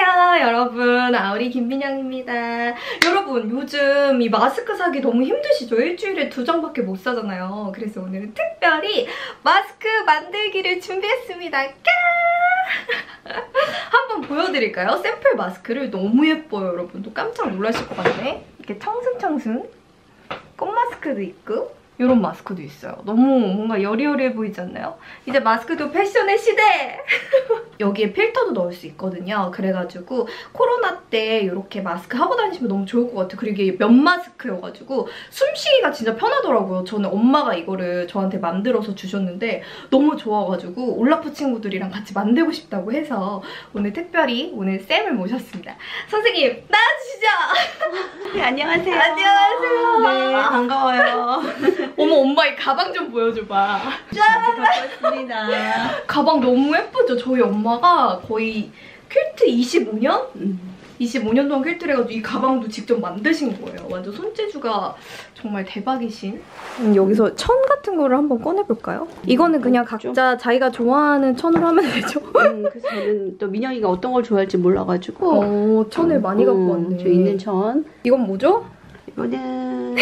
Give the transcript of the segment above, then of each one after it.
안녕하세요 여러분, 아우리 김민영입니다. 여러분, 요즘 이 마스크 사기 너무 힘드시죠? 일주일에 2장밖에 못 사잖아요. 그래서 오늘은 특별히 마스크 만들기를 준비했습니다. 한번 보여드릴까요? 샘플 마스크를. 너무 예뻐요 여러분. 또 깜짝 놀라실 것 같네. 이렇게 청순청순 꽃 마스크도 있고 이런 마스크도 있어요. 너무 뭔가 여리여리해 보이지 않나요? 이제 마스크도 패션의 시대! 여기에 필터도 넣을 수 있거든요. 그래가지고 코로나 때 이렇게 마스크 하고 다니시면 너무 좋을 것 같아요. 그리고 이게 면 마스크여가지고 숨쉬기가 진짜 편하더라고요. 저는 엄마가 이거를 저한테 만들어서 주셨는데 너무 좋아가지고 올라프 친구들이랑 같이 만들고 싶다고 해서 오늘 특별히 오늘 쌤을 모셨습니다. 선생님, 나와주시죠! 네, 안녕하세요. 안녕하세요. 네, 반가워요. 어머, 엄마 이 가방 좀 보여줘봐. 짠! 갖고 왔습니다. 가방 너무 예쁘죠? 저희 엄마가 거의 퀼트 25년? 25년 동안 퀼트를 해가지고 이 가방도 직접 만드신 거예요. 완전 손재주가 정말 대박이신. 여기서 천 같은 거를 한번 꺼내볼까요? 이거는 그냥 각자 자기가 좋아하는 천으로 하면 되죠? 그래서 저는 또 민영이가 어떤 걸 좋아할지 몰라가지고 천을 많이 갖고 왔네. 저 있는 천. 이건 뭐죠? 이거는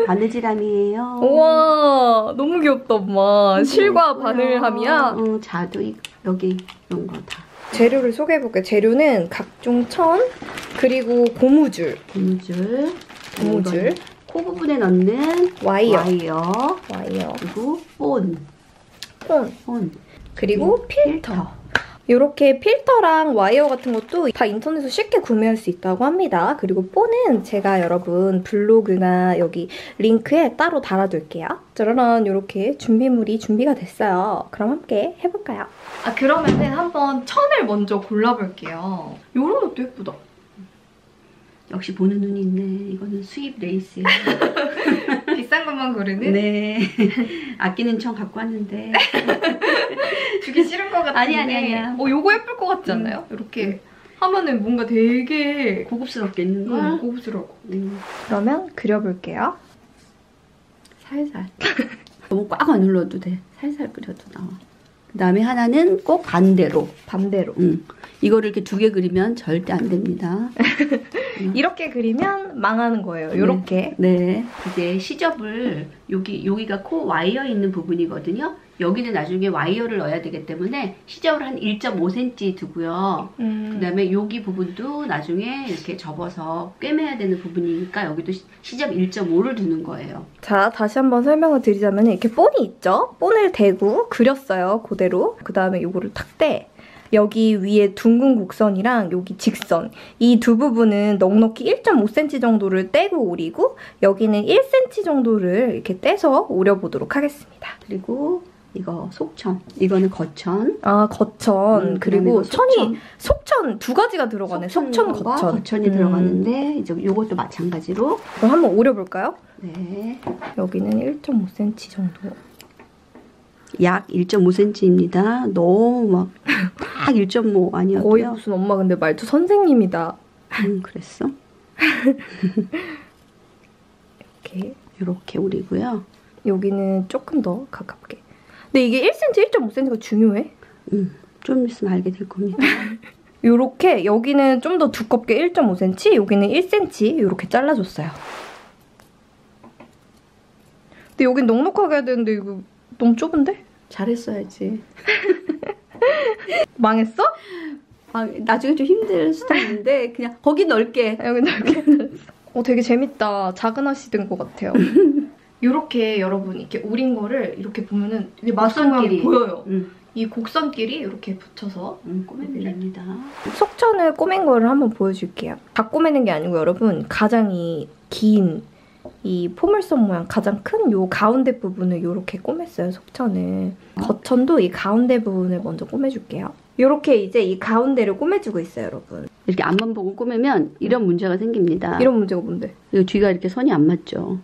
바느질함이에요. 우와, 너무 귀엽다 엄마. 실과 바늘함이야? 자도 여기 이런 거 다. 재료를 소개해볼게요. 재료는 각종 천, 그리고 고무줄. 고무줄. 코 부분에 넣는 와이어. 그리고 본. 그리고 필터. 이렇게 필터랑 와이어 같은 것도 다 인터넷에서 쉽게 구매할 수 있다고 합니다. 그리고 폰은 제가 여러분 블로그나 여기 링크에 따로 달아둘게요. 짜라란, 이렇게 준비물이 준비가 됐어요. 그럼 함께 해볼까요? 그러면은 한번 천을 먼저 골라볼게요. 이런 것도 예쁘다. 역시 보는 눈이 있네. 이거는 수입 레이스예요. 비싼 것만 고르는? 네. 아끼는 천 갖고 왔는데. 주기 싫은 것 같은데. 아니야. 요거 예쁠 것 같지 않나요? 이렇게 하면은 뭔가 되게 고급스럽게 있는 거야. 고급스러워. 그러면 그려볼게요. 살살. 너무 꽉 안 눌러도 돼. 살살 그려도 나와. 그 다음에 하나는 꼭 반대로. 이거를 이렇게 2개 그리면 절대 안 됩니다. 이렇게 그리면 망하는 거예요. 이렇게. 네. 이제 시접을 여기가 코 와이어 있는 부분이거든요. 여기는 나중에 와이어를 넣어야 되기 때문에 시접을 한 1.5cm 두고요. 그 다음에 여기 부분도 나중에 이렇게 접어서 꿰매야 되는 부분이니까 여기도 시접 1.5를 두는 거예요. 자, 다시 한번 설명을 드리자면 이렇게 본이 있죠? 본을 대고 그렸어요. 그대로. 그 다음에 이거를 탁 대. 여기 위에 둥근 곡선이랑 여기 직선, 이 두 부분은 넉넉히 1.5cm 정도를 떼고 오리고 여기는 1cm 정도를 이렇게 떼서 오려보도록 하겠습니다. 그리고 이거 속천, 이거는 거천. 거천. 그리고 천이 속천 2가지가 들어가네. 속천, 거천. 거천이 들어가는데 이제 이것도 마찬가지로. 그럼 한번 오려볼까요? 네. 여기는 1.5cm 정도. 약 1.5cm입니다. 너무 막 1.5 아니었고요. 거의 무슨 엄마 근데 말투 선생님이다. 그랬어? 이렇게 오리고요. 여기는 조금 더 가깝게. 근데 이게 1cm, 1.5cm가 중요해? 좀 있으면 알게 될 겁니다. 요렇게 여기는 좀 더 두껍게 1.5cm, 여기는 1cm 이렇게 잘라줬어요. 근데 여긴 넉넉하게 해야 되는데 이거 너무 좁은데? 잘했어야지. 망했어? 나중에 좀 힘들 수도 있는데 그냥 거기 넓게. 여기 넓게. 되게 재밌다. 작은 아씨 된 것 같아요. 이렇게 여러분 이렇게 오린 거를 이렇게 보면은 이게 마스크가 보여요. 이 곡선끼리 이렇게 붙여서 꼬매면 됩니다. 속천을 꼬맨 거를 한번 보여줄게요. 다 꼬매는 게 아니고 여러분 가장 긴 이 포물선 모양 가장 큰 요 가운데 부분을 이렇게 꼬맸어요. 속천을. 거천도 이 가운데 부분을 먼저 꼬매줄게요. 이렇게 이제 이 가운데를 꼬매주고 있어요, 여러분. 이렇게 앞만 보고 꼬매면 이런 문제가 생깁니다. 이런 문제가 뭔데? 이 뒤가 이렇게 선이 안 맞죠.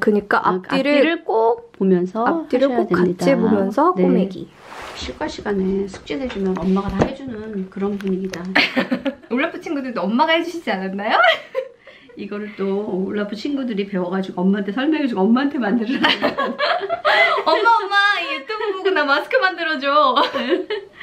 그러니까 앞뒤를 꼭 보면서 앞뒤를 꼭 됩니다. 같이 보면서 꼬매기. 실과 시간에 숙제 내주면 엄마가 다 해주는 그런 분위기다. 올라프 친구들도 엄마가 해주시지 않았나요? 이거를 또 올라프 친구들이 배워가지고 엄마한테 설명해주고 엄마한테 만들으라고. 엄마 이 유튜브 보고 나 마스크 만들어줘.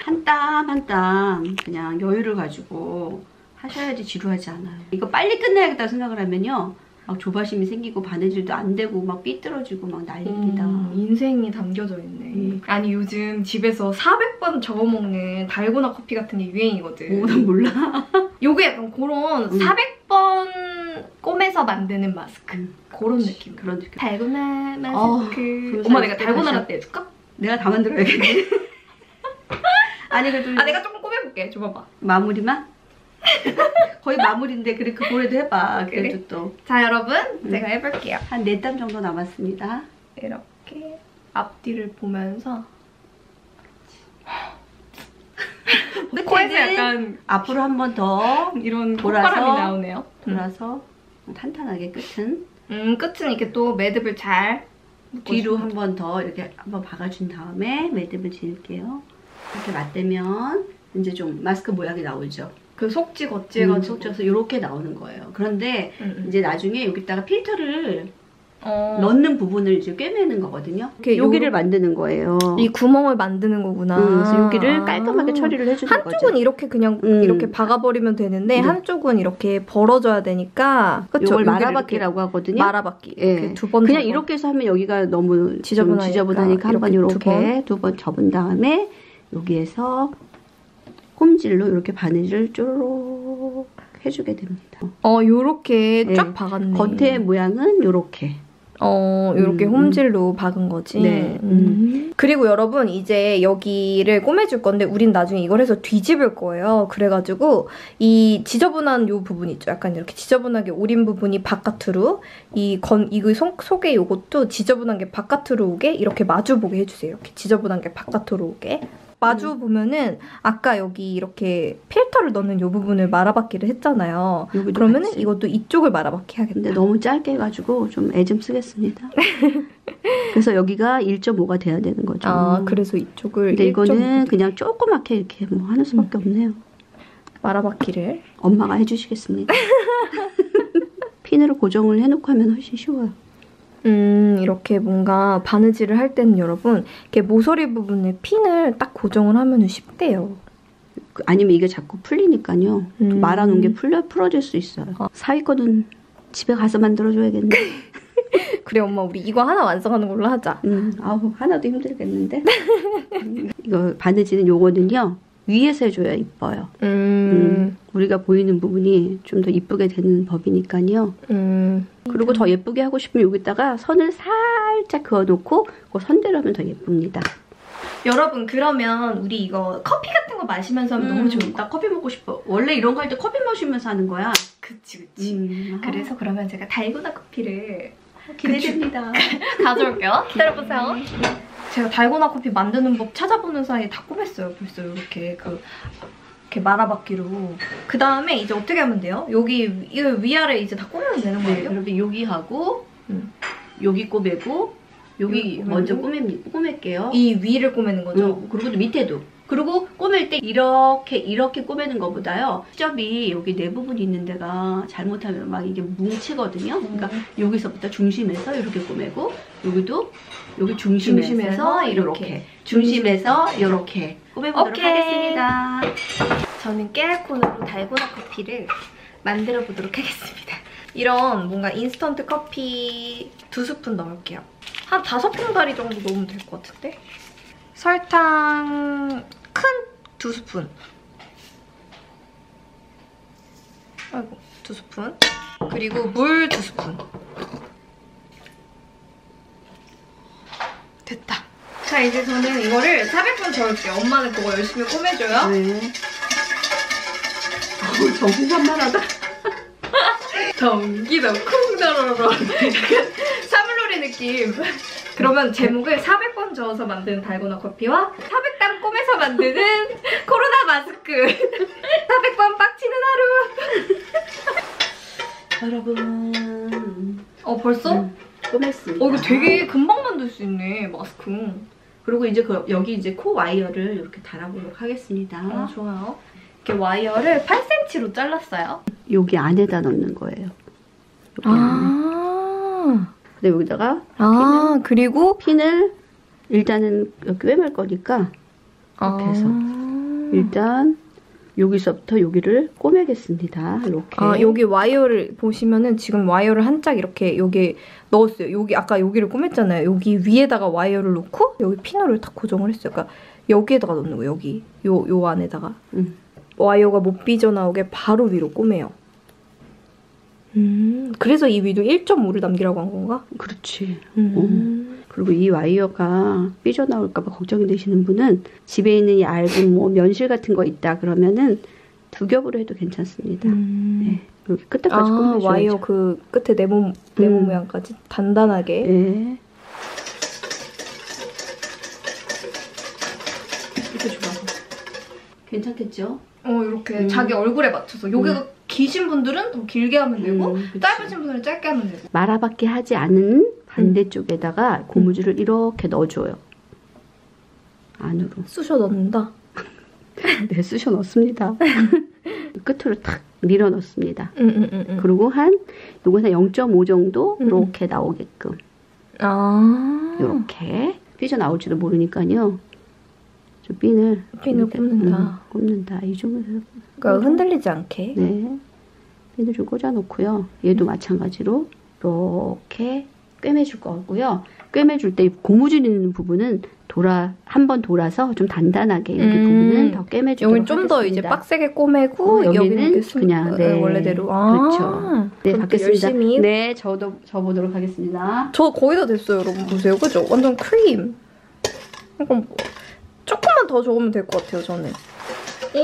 한 땀 한 땀 그냥 여유를 가지고 하셔야지 지루하지 않아요. 이거 빨리 끝내야겠다 생각을 하면요. 막 조바심이 생기고 바느질도 안 되고 막 삐뚤어지고 막 난립니다. 인생이 담겨져 있네. 아니 요즘 집에서 400번 저어먹는 달고나 커피 같은 게 유행이거든. 오, 난 몰라. 요게 약간 그런 400번 꼬매서 만드는 마스크. 그런 느낌. 그런 느낌. 달고나 마스크. 어, 엄마 내가 달고나 라떼 해줄까? 내가 다 만들어야겠네. 아니 그래도 내가 조금 꼬매볼게. 줘봐봐. 마무리만? 거의 마무리인데 그래 그거라도 해봐. 그래도 그래. 또. 자 여러분 제가 해볼게요. 한 4땀 정도 남았습니다. 이렇게 앞뒤를 보면서 근데 코에서 약간 앞으로 한 번 더 이런 콧바람이 나오네요. 돌아서 탄탄하게 끝은 끝은 이렇게 또 매듭을 잘 뒤로 한 번 더 이렇게 한번 박아준 다음에 매듭을 지을게요. 이렇게 맞대면 이제 좀 마스크 모양이 나오죠. 그 속지 겉지 해가지고 속지여서 이렇게 나오는 거예요. 그런데 이제 나중에 여기다가 필터를 넣는 부분을 이제 꿰매는 거거든요. 여기를 만드는 거예요. 이 구멍을 만드는 거구나. 그래서 여기를 깔끔하게 처리를 해주는 거죠. 한쪽은 이렇게 그냥 이렇게 박아버리면 되는데 한쪽은 이렇게 벌어져야 되니까. 이걸 마라박기라고 하거든요. 마라박기. 네. 두 번. 그냥 이렇게 해서 하면 여기가 너무 지저분하니까 한 번 이렇게 두 번 접은 다음에 여기에서 홈질로 이렇게 바느질을 쪼르륵 해주게 됩니다. 요렇게 쫙 박았네. 겉의 모양은 요렇게. 요렇게 홈질로 박은 거지. 네. 그리고 여러분 이제 여기를 꼬매줄 건데 우린 나중에 이걸 해서 뒤집을 거예요. 그래가지고 이 지저분한 요 부분 있죠. 약간 이렇게 지저분하게 오린 부분이 바깥으로 이거 속에 요것도 지저분한 게 바깥으로 오게 이렇게 마주보게 해주세요. 이렇게 지저분한 게 바깥으로 오게. 마주 보면은 아까 여기 이렇게 필터를 넣는 이 부분을 말아받기를 했잖아요. 그러면은 같이. 이것도 이쪽을 말아받기 해야겠다. 근데 너무 짧게 해가지고 좀 애 좀 쓰겠습니다. 그래서 여기가 1.5가 돼야 되는 거죠. 아, 그래서 이쪽을. 근데 이거는 그냥 조그맣게 이렇게 뭐 하는 수밖에 없네요. 말아받기를 엄마가 해주시겠습니다. 핀으로 고정을 해놓고 하면 훨씬 쉬워요. 이렇게 뭔가 바느질을 할 때는 여러분 이렇게 모서리 부분에 핀을 딱 고정을 하면 쉽대요. 아니면 이게 자꾸 풀리니까요. 말아놓은 게 풀어질 수 있어요. 사위 거는 집에 가서 만들어줘야겠네. 그래 엄마 우리 이거 하나 완성하는 걸로 하자. 아우 하나도 힘들겠는데. 이거 바느질은 요거는요. 위에서 해줘야 이뻐요. 우리가 보이는 부분이 좀 더 이쁘게 되는 법이니까요. 그리고 더 예쁘게 하고 싶으면 여기다가 선을 살짝 그어놓고 그 선대로 하면 더 예쁩니다. 여러분 그러면 우리 이거 커피 같은 거 마시면서 하면 너무 좋다. 나 커피 먹고 싶어. 원래 이런 거 할 때 커피 마시면서 하는 거야. 그치. 그래서 그러면 제가 달고나 커피를 기대됩니다. 가져올게요. 기다려보세요. 제가 달고나 커피 만드는 법 찾아보는 사이에 다 꾸몄어요. 벌써 이렇게 이렇게 말아받기로. 그 다음에 이제 어떻게 하면 돼요? 여기 위아래 이제 다 꾸미면 되는 거예요? 네, 그러면 여기 하고 여기 꼬매고 여기 먼저 꼬맬게요. 이 위를 꼬매는 거죠? 그리고 또 밑에도. 그리고 꼬맬 때 이렇게 꼬매는 것보다요. 시접이 여기 내 부분이 있는 데가 잘못하면 막 이게 뭉치거든요. 그러니까 여기서부터 중심에서 이렇게 꼬매고 여기도 여기 중심에서 이렇게 중심에서 이렇게 꼬매보도록 하겠습니다. 저는 깨알콘으로 달고나 커피를 만들어 보도록 하겠습니다. 이런 뭔가 인스턴트 커피 2스푼 넣을게요. 한 5봉다리 정도 넣으면 될 것 같은데? 설탕 큰 2스푼. 아이고 2스푼. 그리고 물 2스푼. 됐다. 자 이제 저는 이거를 400번 저을게요. 엄마는 그거 열심히 꼬매줘요. 네. 정신산만하다. 전기도 쿵더러러. 사물놀이 느낌. 그러면 제목을 400번 저어서 만드는 달고나 커피와 400땀 꼬매서 만드는 코로나 마스크. 400번 빡치는 하루. 여러분. 벌써? 꼬맸습니다. 이거 되게 금방 만들 수 있네, 마스크. 그리고 이제 여기 이제 코 와이어를 이렇게 달아보도록 하겠습니다. 좋아요. 이렇게 와이어를 8cm로 잘랐어요. 여기 안에다 넣는 거예요. 여기 안에. 근데 여기다가 그리고 핀을 일단은 여기 꿰맬 거니까 이렇게 해서 일단 여기서부터 여기를 꼬매겠습니다. 이렇게. 아, 여기 와이어를 보시면은 지금 와이어를 한 짝 이렇게 여기 넣었어요. 여기 아까 여기를 꼬맸잖아요. 여기 위에다가 와이어를 놓고 여기 피너를 딱 고정을 했어요. 그러니까 여기에다가 넣는 거예요. 여기 요 안에다가 와이어가 못 삐져나오게 바로 위로 꼬매요. 그래서 이 위도 1.5를 남기라고 한 건가? 그렇지. 그리고 이 와이어가 삐져나올까봐 걱정이 되시는 분은 집에 있는 얇은 뭐 면실 같은 거 있다 그러면은 2겹으로 해도 괜찮습니다. 네. 이렇게 끝에까지 꼬매줘야죠. 와이어 그 끝에 네모 모양까지 단단하게. 네. 이렇게 좋아서 괜찮겠죠? 이렇게 자기 얼굴에 맞춰서 여기가 기신 분들은 더 길게 하면 되고 짧으신 분들은 짧게 하면 되고. 말아받기 하지 않은 반대쪽에다가 고무줄을 이렇게 넣어줘요. 안으로. 쑤셔 넣는다. 네, 쑤셔 넣습니다. 끝으로 탁 밀어 넣습니다. 그리고 요거는 0.5 정도 이렇게 나오게끔. 이렇게 삐져나올지도 모르니까요. 저 핀을 꼽는다. 꼽는다. 이 정도에서. 그러니까 흔들리지 않게. 네. 핀을 좀 꽂아놓고요. 얘도 마찬가지로 이렇게 꿰매줄 거고요. 꿰매줄 때 고무줄 있는 부분은 한번 돌아서 좀 단단하게 여기 부분은 더 꿰매주도록 여기 좀 더 이제 빡세게 꼬매고 여기는 그냥 원래대로. 그렇죠. 네, 받겠습니다. 열심히. 네, 저도 져보도록 하겠습니다. 저 거의 다 됐어요, 여러분. 보세요. 그죠? 완전 크림. 약간 조금만 더 저으면 될 것 같아요, 저는.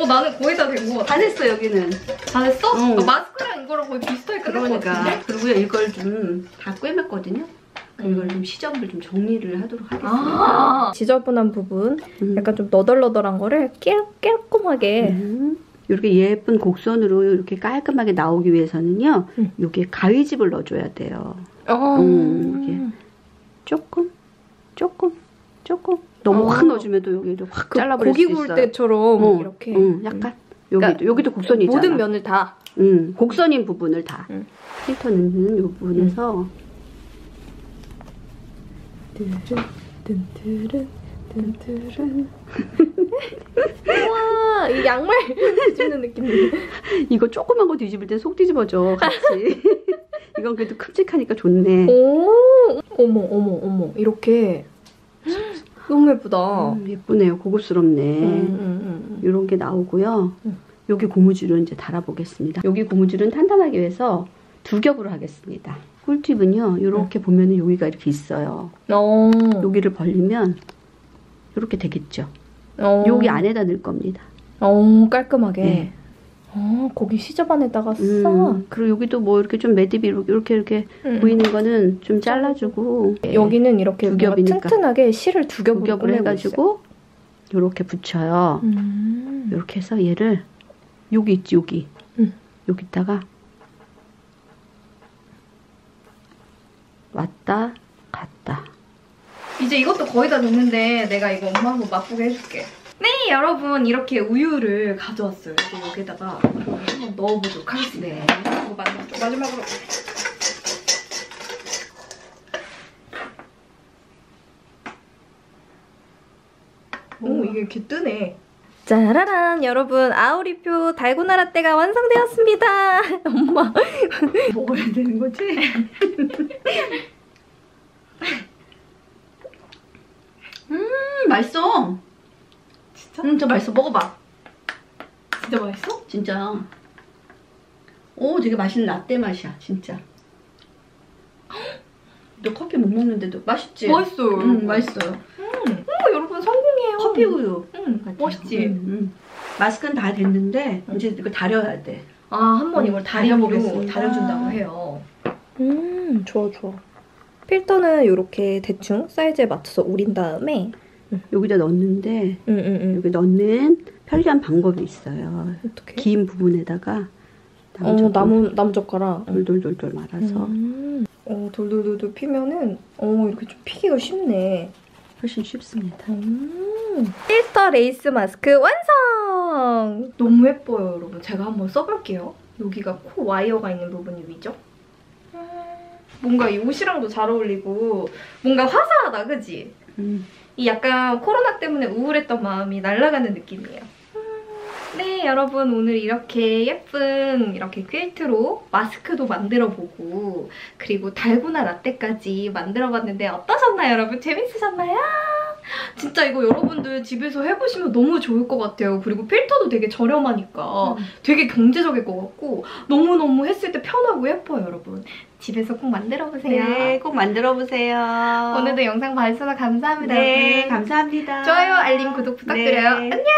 나는 거의 다 된 것 같아. 다 됐어, 여기는. 다 됐어? 마스크랑 이거랑 거의 비슷하게 끝난 것 같은데? 그리고요, 이걸 좀 다 꿰맸거든요. 이걸 좀 시접을 좀 정리를 하도록 하겠습니다. 지저분한 부분, 약간 좀 너덜너덜한 거를 깔끔하게. 이렇게 예쁜 곡선으로 이렇게 깔끔하게 나오기 위해서는요, 여기에 가위집을 넣어줘야 돼요. 이렇게 조금. 너무 확 넣어주면 또 여기도 확 잘라버릴 수 있어요. 고기 구울 때처럼 이렇게. 약간. 여기도 곡선이 있잖아. 모든 면을 다. 곡선인 부분을 다. 필터 넣는 이 부분에서. 우와, 이 양말 뒤집는 느낌이네. 이거 조그만 거 뒤집을 때 속 뒤집어져, 같이. 이건 그래도 큼직하니까 좋네. 어머. 이렇게. 너무 예쁘다. 예쁘네요. 고급스럽네. 이런 게 나오고요. 여기 고무줄은 이제 달아보겠습니다. 여기 고무줄은 탄탄하기 위해서 2겹으로 하겠습니다. 꿀팁은요. 이렇게 보면은 여기가 이렇게 있어요. 여기를 벌리면 이렇게 되겠죠. 여기 안에다 넣을 겁니다. 깔끔하게. 네. 거기 시접 안에다가 싹. 그리고 여기도 뭐 이렇게 좀 매듭이 이렇게 보이는 거는 좀 잘라주고. 여기는 이렇게 2겹이니까. 튼튼하게 실을 2겹으로 해가지고 이렇게 붙여요. 이렇게 해서 얘를 여기 있지, 여기. 여기다가 왔다 갔다. 이제 이것도 거의 다 됐는데 내가 이거 엄마 한번 맛보게 해줄게. 네, 여러분 이렇게 우유를 가져왔어요. 그래서 여기다가 한번 넣어보도록 하겠습니다. 네. 이거 마지막으로. 오, 이게 이렇게 뜨네. 짜라란, 여러분 아우리표 달고나 라떼가 완성되었습니다. 엄마 먹어야 되는 거지? 맛있어. 진짜? 진짜 맛있어. 먹어봐. 진짜 맛있어? 진짜. 오, 되게 맛있는 라떼 맛이야, 진짜. 너 커피 못 먹는데도 맛있지? 맛있어요. 맛있어요. 여러분 성공이에요. 커피 우유. 멋있지? 마스크는 다 됐는데 이제 이거 다려야 돼. 한번 이걸 다려보겠습니다. 다려준다고 해요. 좋아. 필터는 이렇게 대충 사이즈에 맞춰서 우린 다음에 여기다 넣는데 여기 넣는 편리한 방법이 있어요. 어떻게? 긴 부분에다가 나무젓가락 돌돌돌돌 말아서 돌돌돌돌 피면은 이렇게 좀 피기가 쉽네. 훨씬 쉽습니다. 필터 레이스 마스크 완성! 너무 예뻐요, 여러분. 제가 한번 써볼게요. 여기가 코 와이어가 있는 부분이 위죠? 뭔가 이 옷이랑도 잘 어울리고 뭔가 화사하다, 그지? 이 약간 코로나 때문에 우울했던 마음이 날아가는 느낌이에요. 네, 여러분 오늘 이렇게 예쁜 이렇게 퀼트로 마스크도 만들어보고 그리고 달고나 라떼까지 만들어봤는데 어떠셨나요, 여러분? 재밌으셨나요? 진짜 이거 여러분들 집에서 해보시면 너무 좋을 것 같아요. 그리고 필터도 되게 저렴하니까 되게 경제적일 것 같고 너무너무 했을 때 편하고 예뻐요, 여러분. 집에서 꼭 만들어보세요. 네, 꼭 만들어보세요. 오늘도 영상 봐주셔서 감사합니다. 네, 여러분. 감사합니다. 좋아요, 알림, 구독 부탁드려요. 네. 안녕!